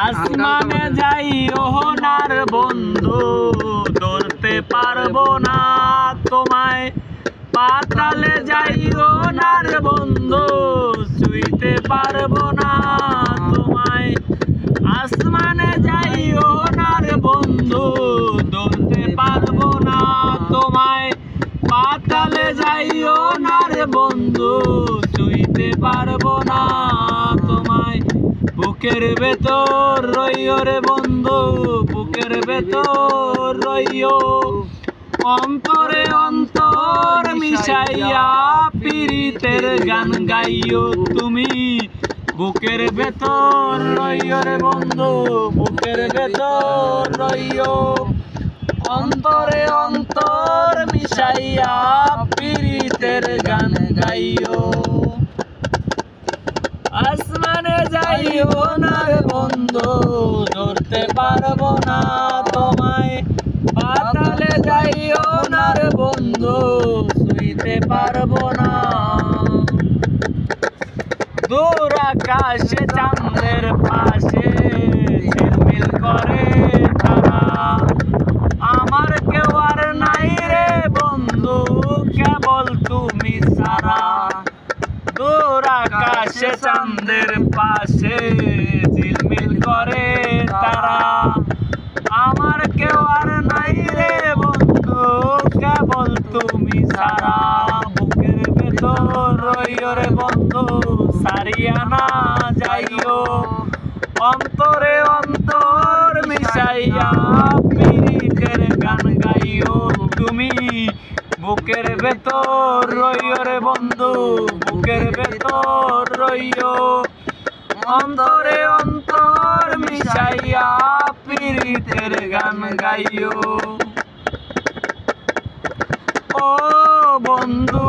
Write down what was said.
আসমানে যাইও নার বন্ধু, ধরতে পারবো না তোমায়। পাতালে যাইও নার বন্ধু, ছুঁইতে পারবো না তোমায়। আসমানে যাইও নার বন্ধু, ধরতে পারবো না তোমায়। পাতালে যাইও নার বন্ধু, ছুঁইতে পারবো না তোমায়। বুকের ভেতর রইও রে বন্ধু, বুকের ভেতর রইও। অন্তরে অন্তর মিশাইয়া পীড়িতের গান গাইও তুমি। বুকের ভেতর রইও রে বন্ধু, বুকের ভেতর রইও। অন্তরে অন্তর মিশাইয়া পীড়িতের গান গাইও। আসমানে যাইও না বন্ধু, ধরতে পারবো না তোমায়। পাতালে যাইও না বন্ধু, ছুঁইতে পারবো না। দূর আকাশে চাঁদের পাশে ঝিলমিল করে তারা। আমার কেউ আর নাই রে বন্ধু, কেবল তুমি ছাড়া। দূর আকাশে চাঁদের পাশে ঝিলমিল করে তারা। আমার কেউ আর নাই রে বন্ধু, কেবল তুমি ছাড়া। বুকের ভেতর রইও রে বন্ধু, সারিয়া না যাইও। অন্তরে অন্তর মিশাইয়া পীড়িতের গান গাইও তুমি। বুকের ভেতর রইও রে বন্ধু, বুকের ভেতর রইও। অন্তরে অন্তর মিশাইয়া পীড়িতের গান গাইও। ও বন্ধু